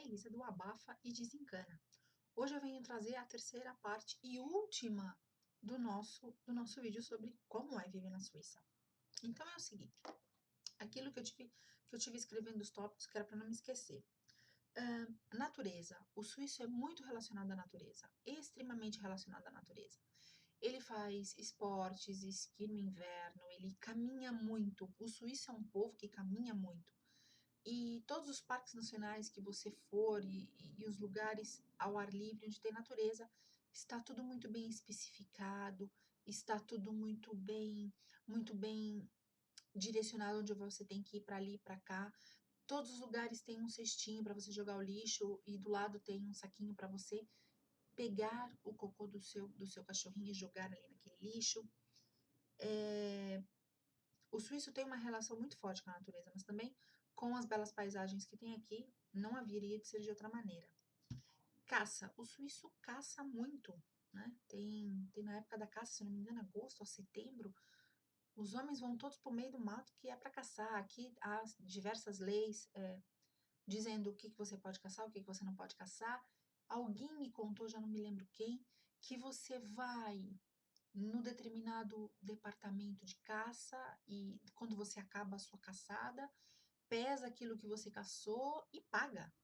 Melissa do Abafa e Desencana. Hoje eu venho trazer a terceira parte e última do nosso vídeo sobre como é viver na Suíça. Então é o seguinte, aquilo que eu tive escrevendo os tópicos, que era para não me esquecer. Natureza. O suíço é muito relacionado à natureza, extremamente relacionado à natureza. Ele faz esportes, esqui no inverno, ele caminha muito. O suíço é um povo que caminha muito. E todos os parques nacionais que você for e os lugares ao ar livre onde tem natureza, está tudo muito bem especificado, está tudo muito bem direcionado onde você tem que ir para ali, para cá. Todos os lugares têm um cestinho para você jogar o lixo e do lado tem um saquinho para você pegar o cocô do seu cachorrinho e jogar ali naquele lixo. O suíço tem uma relação muito forte com a natureza, mas também com as belas paisagens que tem aqui, não haveria de ser de outra maneira. Caça. O suíço caça muito, né? Tem na época da caça, se não me engano, agosto a setembro, os homens vão todos pro meio do mato que é para caçar. Aqui há diversas leis dizendo o que você pode caçar, o que você não pode caçar. Alguém me contou, já não me lembro quem, que você vai no determinado departamento de caça e quando você acaba a sua caçada, pesa aquilo que você caçou e paga.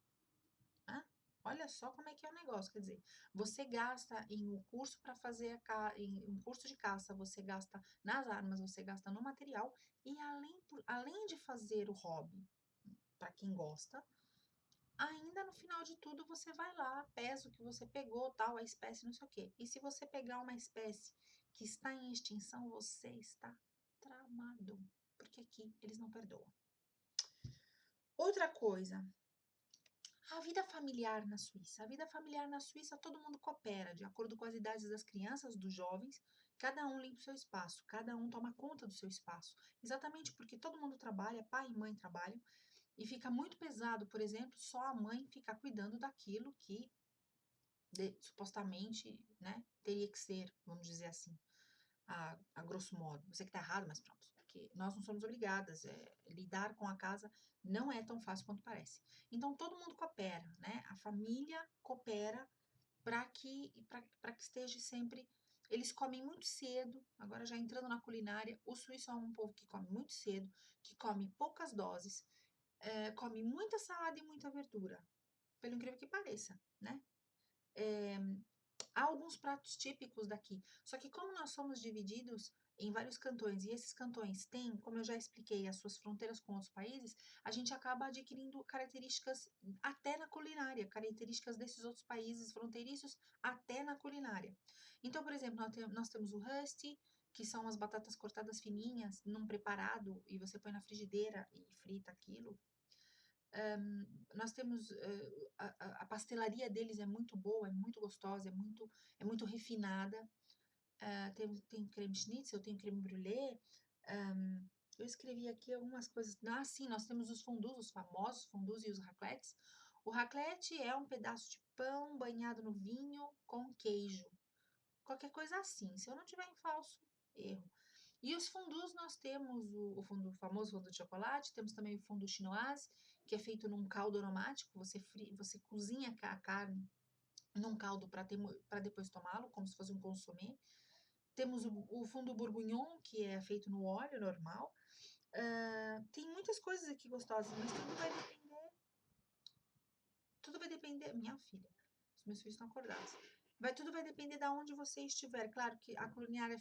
Né? Olha só como é que é o negócio, quer dizer, você gasta em um curso para fazer em um curso de caça, você gasta nas armas, você gasta no material e além de fazer o hobby, para quem gosta, ainda no final de tudo você vai lá, pesa o que você pegou, tal, a espécie, não sei o quê. E se você pegar uma espécie que está em extinção, você está tramado, porque aqui eles não perdoam. Outra coisa, a vida familiar na Suíça. A vida familiar na Suíça, todo mundo coopera, de acordo com as idades das crianças, dos jovens, cada um limpa o seu espaço, cada um toma conta do seu espaço. Exatamente porque todo mundo trabalha, pai e mãe trabalham, e fica muito pesado, por exemplo, só a mãe ficar cuidando daquilo que supostamente, né, teria que ser, vamos dizer assim, a grosso modo. Você que está errado, mas pronto, porque nós não somos obrigadas. Lidar com a casa não é tão fácil quanto parece. Então, todo mundo coopera, né? A família coopera para que esteja sempre. Eles comem muito cedo, agora já entrando na culinária, o suíço é um povo que come muito cedo, que come poucas doses, come muita salada e muita verdura, pelo incrível que pareça, né? Há alguns pratos típicos daqui, só que como nós somos divididos em vários cantões, e esses cantões têm, como eu já expliquei, as suas fronteiras com outros países, a gente acaba adquirindo características até na culinária, características desses outros países fronteiriços até na culinária. Então, por exemplo, nós temos o rusty, que são as batatas cortadas fininhas, num preparado, e você põe na frigideira e frita aquilo. Nós temos a pastelaria deles é muito boa, é muito gostosa, é muito refinada. Tem creme schnitzel, tem creme brulee. Eu escrevi aqui algumas coisas. Sim, nós temos os fondus, os famosos fondus e os raclettes. O raclette é um pedaço de pão banhado no vinho com queijo. Qualquer coisa assim. Se eu não tiver em falso, erro. E os fondus, nós temos o famoso fondue de chocolate, temos também o fondue chinoise, que é feito num caldo aromático, você cozinha a carne num caldo para depois tomá-lo, como se fosse um consomé. Temos o fondue bourguignon, que é feito no óleo normal. Tem muitas coisas aqui gostosas, mas tudo vai depender, minha filha, os meus filhos estão acordados. Tudo vai depender de onde você estiver. Claro que a culinária,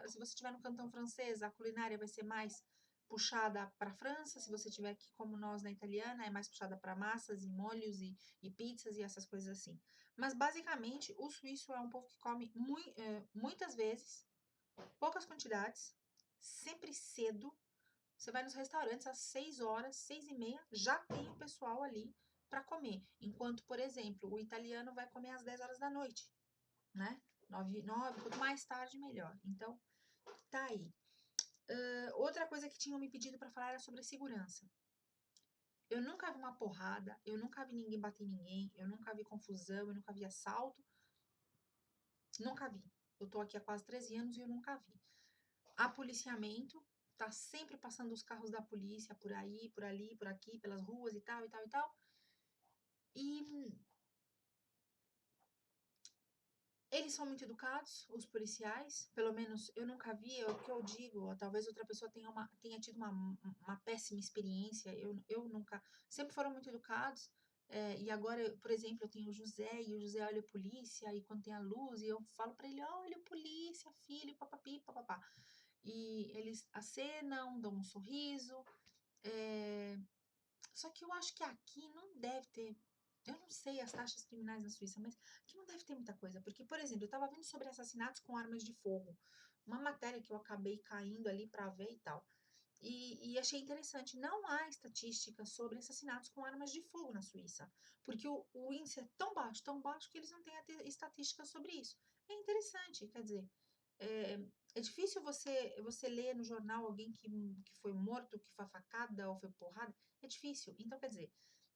se você estiver no cantão francês, a culinária vai ser mais puxada para a França. Se você estiver aqui como nós na italiana, é mais puxada para massas e molhos e pizzas e essas coisas assim. Mas basicamente, o suíço é um povo que come muitas vezes, poucas quantidades, sempre cedo. Você vai nos restaurantes às 6 horas, 6h30, já tem o pessoal ali para comer. Enquanto, por exemplo, o italiano vai comer às 10 horas da noite, né? 9, quanto mais tarde, melhor. Então, tá aí. Outra coisa que tinham me pedido para falar era sobre a segurança. Eu nunca vi uma porrada, eu nunca vi ninguém bater em ninguém, eu nunca vi confusão, eu nunca vi assalto. Nunca vi. Eu tô aqui há quase 13 anos e eu nunca vi. Há policiamento, tá sempre passando os carros da polícia por aí, por ali, por aqui, pelas ruas e tal, e tal, e tal. E eles são muito educados, os policiais, pelo menos eu nunca vi, é o que eu digo, talvez outra pessoa tenha tido uma péssima experiência, eu nunca, sempre foram muito educados, e agora, por exemplo, eu tenho o José, e o José olha a polícia, e quando tem a luz, e eu falo pra ele, olha a polícia, filho, papapi, papapá. E eles acenam, dão um sorriso, é, só que eu acho que aqui não deve ter. Eu não sei as taxas criminais na Suíça, mas aqui não deve ter muita coisa. Porque, por exemplo, eu estava vendo sobre assassinatos com armas de fogo. Uma matéria que eu acabei caindo ali para ver e tal. E achei interessante. Não há estatística sobre assassinatos com armas de fogo na Suíça. Porque o índice é tão baixo que eles não têm estatística sobre isso. É interessante, quer dizer, é difícil você ler no jornal alguém que foi morto, que foi facada ou foi porrada. É difícil. Então, quer dizer,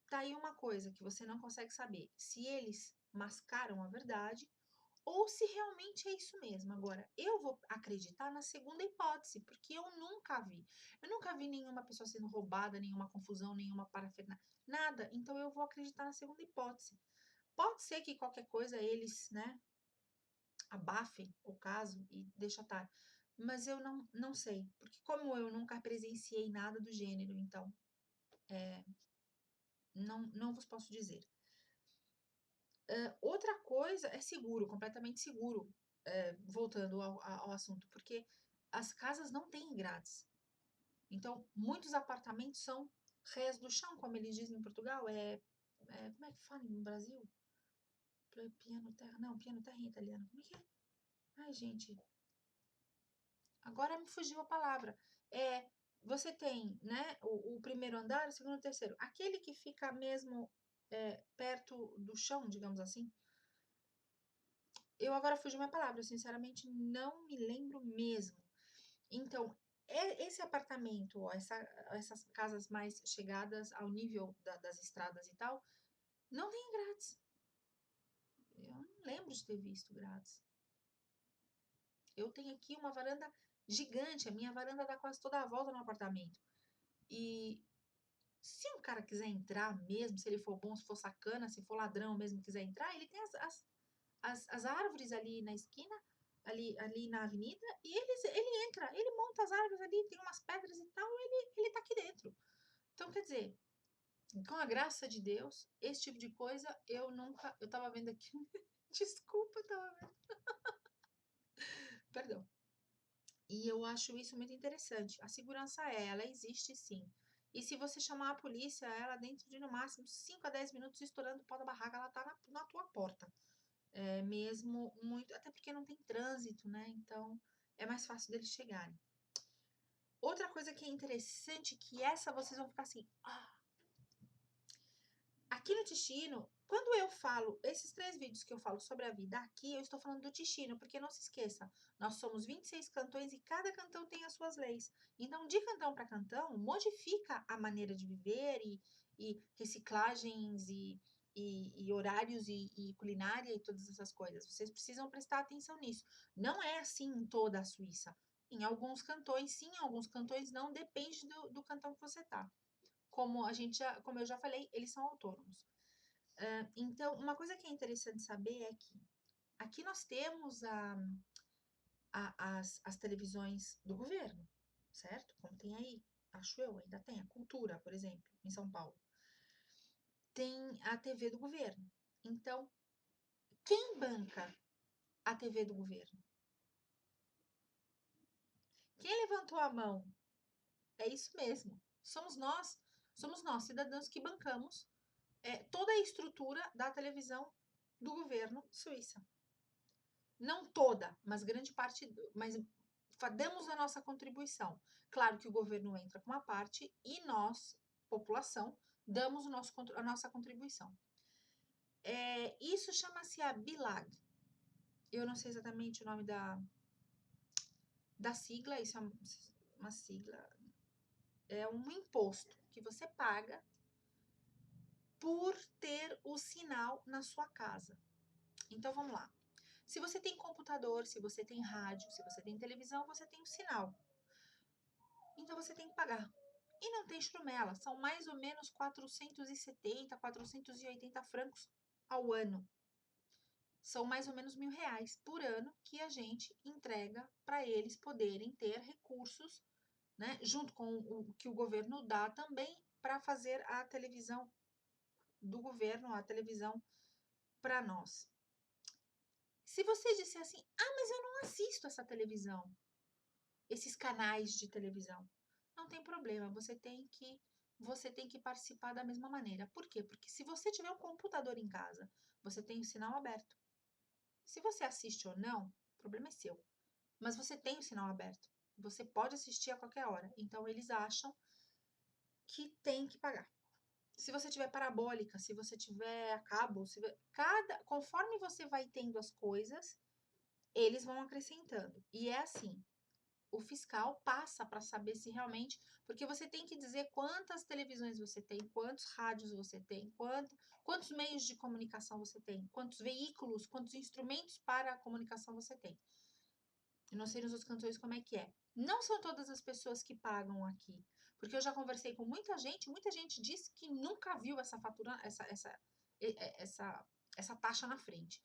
tá aí uma coisa que você não consegue saber se eles mascaram a verdade ou se realmente é isso mesmo. Agora, eu vou acreditar na segunda hipótese, porque eu nunca vi. Eu nunca vi nenhuma pessoa sendo roubada, nenhuma confusão, nenhuma parafernália, nada. Então eu vou acreditar na segunda hipótese. Pode ser que qualquer coisa eles, né, abafem o caso e deixem estar. Mas eu não sei, porque como eu nunca presenciei nada do gênero, então não vos posso dizer. Outra coisa é seguro, completamente seguro, voltando ao assunto, porque as casas não têm grades. Então, muitos apartamentos são rés do chão, como eles dizem em Portugal. Como é que fala no Brasil? Piano terra. Não, piano terra em italiano. Como é que é? Ai, gente, agora me fugiu a palavra. Você tem, né, o primeiro andar, o segundo e o terceiro. Aquele que fica mesmo perto do chão, digamos assim. Eu agora fugi minha palavra, eu sinceramente não me lembro mesmo. Então, esse apartamento, ó, essas casas mais chegadas ao nível das estradas e tal, não tem grátis. Eu não lembro de ter visto grátis. Eu tenho aqui uma varanda gigante, a minha varanda dá quase toda a volta no apartamento. E se um cara quiser entrar mesmo, se ele for bom, se for sacana, se for ladrão mesmo quiser entrar, ele tem as árvores ali na esquina, ali na avenida, e ele entra, ele monta as árvores ali, tem umas pedras e tal, ele tá aqui dentro. Então, quer dizer, com a graça de Deus, esse tipo de coisa eu nunca. Eu tava vendo aqui. Desculpa, eu tava vendo. Perdão. E eu acho isso muito interessante. A segurança ela existe sim. E se você chamar a polícia, ela dentro de no máximo 5 a 10 minutos estourando o pau da barraca, ela tá na tua porta. Mesmo muito, até porque não tem trânsito, né? Então é mais fácil deles chegarem. Outra coisa que é interessante, que essa vocês vão ficar assim, aqui no Ticino, quando eu falo, esses 3 vídeos que eu falo sobre a vida aqui, eu estou falando do Ticino, porque não se esqueça, nós somos 26 cantões e cada cantão tem as suas leis. Então, de cantão para cantão, modifica a maneira de viver e reciclagens e horários e culinária e todas essas coisas. Vocês precisam prestar atenção nisso. Não é assim em toda a Suíça. Em alguns cantões sim, em alguns cantões não, depende do cantão que você tá. Como eu já falei, eles são autônomos. Então, uma coisa que é interessante saber é que aqui nós temos as televisões do governo, certo? Como tem aí, acho eu, ainda tem a Cultura, por exemplo, em São Paulo. Tem a TV do governo. Então, quem banca a TV do governo? Quem levantou a mão? É isso mesmo. Somos nós, cidadãos, que bancamos toda a estrutura da televisão do governo suíça. Não toda, mas grande parte, mas damos a nossa contribuição. Claro que o governo entra com uma parte e nós, população, damos a nossa contribuição. Isso chama-se a BILAG. Eu não sei exatamente o nome da sigla, isso é uma sigla, é um imposto que você paga por ter o sinal na sua casa. Então vamos lá. Se você tem computador, se você tem rádio, se você tem televisão, você tem o sinal. Então você tem que pagar. E não tem churumela, são mais ou menos 470, 480 francos ao ano. São mais ou menos R$ 1.000 por ano que a gente entrega para eles poderem ter recursos, né, junto com o que o governo dá também para fazer a televisão do governo, a televisão para nós. Se você disser assim, mas eu não assisto essa televisão, esses canais de televisão, não tem problema, você tem que participar da mesma maneira. Por quê? Porque se você tiver um computador em casa, você tem o sinal aberto. Se você assiste ou não, o problema é seu. Mas você tem o sinal aberto. Você pode assistir a qualquer hora. Então eles acham que tem que pagar. Se você tiver parabólica, se você tiver a cabo, conforme você vai tendo as coisas, eles vão acrescentando. E é assim, o fiscal passa para saber se realmente, porque você tem que dizer quantas televisões você tem, quantos rádios você tem, quantos meios de comunicação você tem, quantos veículos, quantos instrumentos para a comunicação você tem. Eu não sei nos outros cantores como é que é. Não são todas as pessoas que pagam aqui, porque eu já conversei com muita gente diz que nunca viu essa fatura, essa taxa na frente.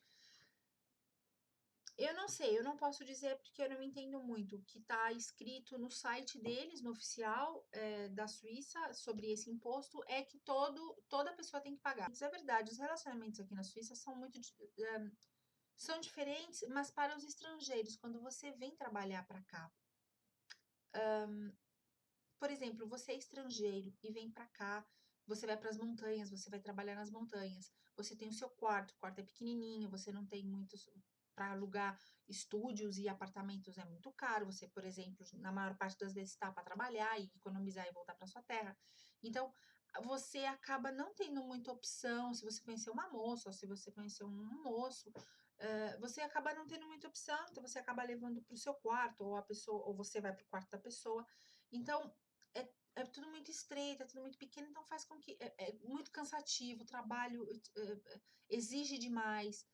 Eu não sei, eu não posso dizer porque eu não entendo muito o que está escrito no site deles, no oficial da Suíça, sobre esse imposto, é que toda pessoa tem que pagar. Isso é verdade, os relacionamentos aqui na Suíça são diferentes, mas para os estrangeiros, quando você vem trabalhar para cá, por exemplo, você é estrangeiro e vem para cá, você vai para as montanhas, você vai trabalhar nas montanhas, você tem o seu quarto, o quarto é pequenininho, você não tem muitos para alugar estúdios e apartamentos é muito caro. Você, por exemplo, na maior parte das vezes está para trabalhar e economizar e voltar para sua terra. Então, você acaba não tendo muita opção. Se você conhecer uma moça ou se você conhecer um moço, você acaba não tendo muita opção. Então, você acaba levando para o seu quarto ou a pessoa, ou você vai para o quarto da pessoa. Então, é tudo muito estreito, é tudo muito pequeno, então faz com que é muito cansativo, o trabalho exige demais.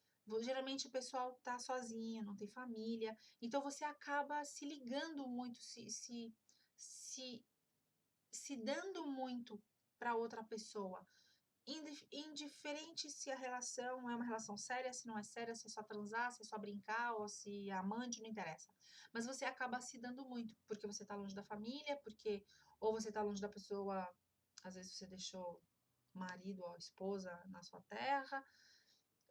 Geralmente o pessoal tá sozinho, não tem família, então você acaba se ligando muito, se, se dando muito para outra pessoa. Indiferente se a relação é uma relação séria, se não é séria, se é só transar, se é só brincar, ou se é amante, não interessa. Mas você acaba se dando muito, porque você tá longe da família, ou você tá longe da pessoa, às vezes você deixou marido ou esposa na sua terra,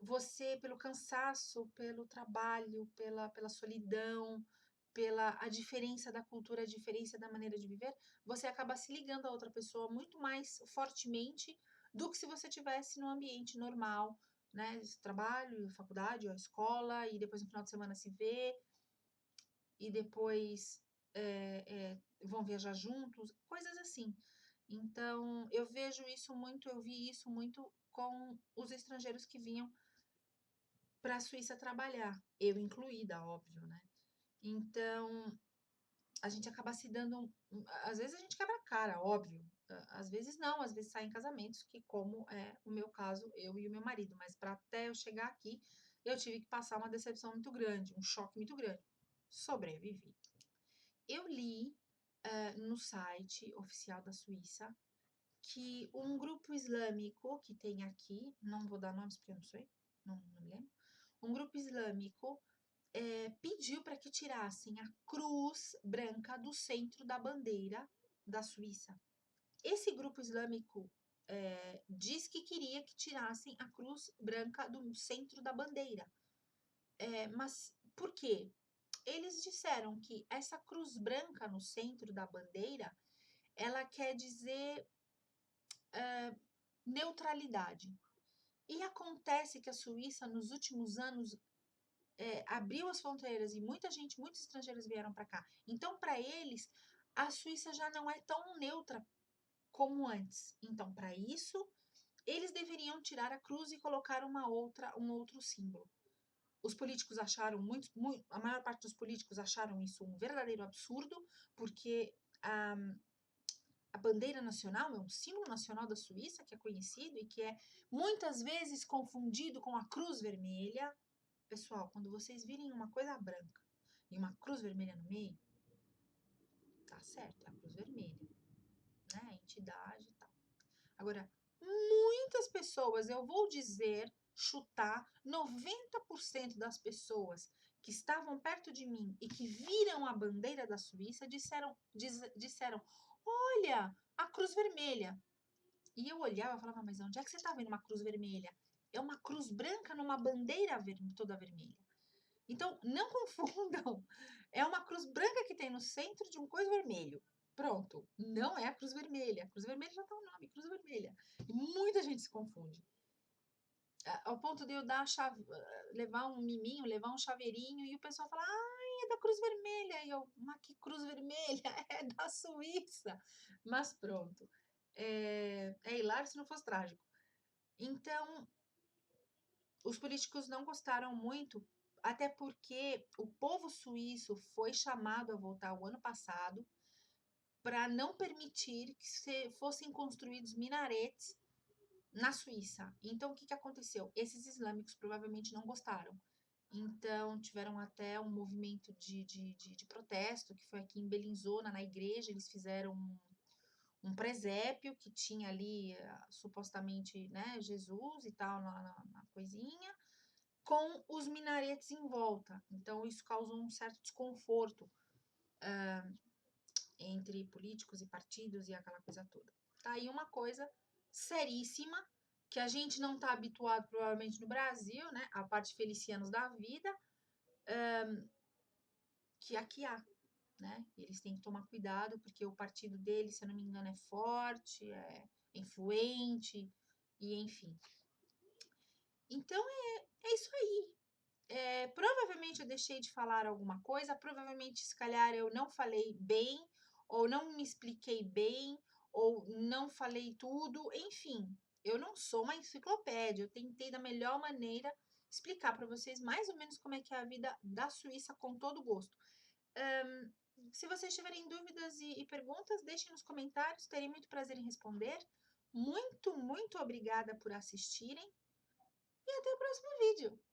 você, pelo cansaço, pelo trabalho, pela solidão, pela a diferença da cultura, a diferença da maneira de viver, você acaba se ligando a outra pessoa muito mais fortemente do que se você tivesse num ambiente normal, né? Trabalho, faculdade, ou escola, e depois no final de semana se vê, e depois vão viajar juntos, coisas assim. Então, eu vi isso muito com os estrangeiros que vinham para a Suíça trabalhar, eu incluída, óbvio, né? Então, a gente acaba se dando. Às vezes a gente quebra a cara, óbvio. Às vezes não, às vezes saem casamentos, que, como é o meu caso, eu e o meu marido. Mas para até eu chegar aqui, eu tive que passar uma decepção muito grande, um choque muito grande. Sobrevivi. Eu li no site oficial da Suíça que um grupo islâmico que tem aqui, não vou dar nomes porque eu não sei, não me lembro, um grupo islâmico pediu para que tirassem a cruz branca do centro da bandeira da Suíça. Esse grupo islâmico diz que queria que tirassem a cruz branca do centro da bandeira. Mas por quê? Eles disseram que essa cruz branca no centro da bandeira, ela quer dizer neutralidade. E acontece que a Suíça, nos últimos anos, abriu as fronteiras e muitos estrangeiros vieram para cá. Então, para eles, a Suíça já não é tão neutra como antes. Então, para isso, eles deveriam tirar a cruz e colocar um outro símbolo. Os políticos acharam a maior parte dos políticos acharam isso um verdadeiro absurdo, porque a bandeira nacional é um símbolo nacional da Suíça que é conhecido e que é muitas vezes confundido com a cruz vermelha. Pessoal, quando vocês virem uma coisa branca e uma cruz vermelha no meio, tá certo, é a cruz vermelha. né, entidade e tal. Agora, muitas pessoas, eu vou dizer, chutar, 90% das pessoas que estavam perto de mim e que viram a bandeira da Suíça disseram: olha, a cruz vermelha. E eu olhava e falava, mas onde é que você está vendo uma cruz vermelha? É uma cruz branca numa bandeira toda vermelha. Então, não confundam. É uma cruz branca que tem no centro de um coisa vermelho. Pronto. Não é a cruz vermelha. A cruz vermelha já tá o nome, cruz vermelha. E muita gente se confunde. Ao ponto de eu levar um miminho, levar um chaveirinho, e o pessoal fala, ai, é da cruz vermelha. E eu, mas que cruz vermelha? É da Suíça. Mas pronto. É hilário se não fosse trágico. Então, os políticos não gostaram muito, até porque o povo suíço foi chamado a votar o ano passado para não permitir que fossem construídos minaretes na Suíça. Então, o que, que aconteceu? Esses islâmicos provavelmente não gostaram. Então, tiveram até um movimento de protesto, que foi aqui em Bellinzona, na igreja, eles fizeram um presépio que tinha ali, supostamente, né, Jesus e tal, na coisinha, com os minaretes em volta. Então, isso causou um certo desconforto entre políticos e partidos e aquela coisa toda. Tá aí uma coisa seríssima que a gente não está habituado, provavelmente, no Brasil, né? A parte felicianos da vida, que aqui há, né? Eles têm que tomar cuidado, porque o partido deles, se eu não me engano, é forte, é influente, e enfim. Então, é isso aí. Provavelmente eu deixei de falar alguma coisa, provavelmente, se calhar, eu não falei bem, ou não me expliquei bem, ou não falei tudo, enfim, eu não sou uma enciclopédia, eu tentei da melhor maneira explicar para vocês mais ou menos como é que é a vida da Suíça com todo gosto. Se vocês tiverem dúvidas e perguntas, deixem nos comentários, terei muito prazer em responder. Muito, muito obrigada por assistirem e até o próximo vídeo.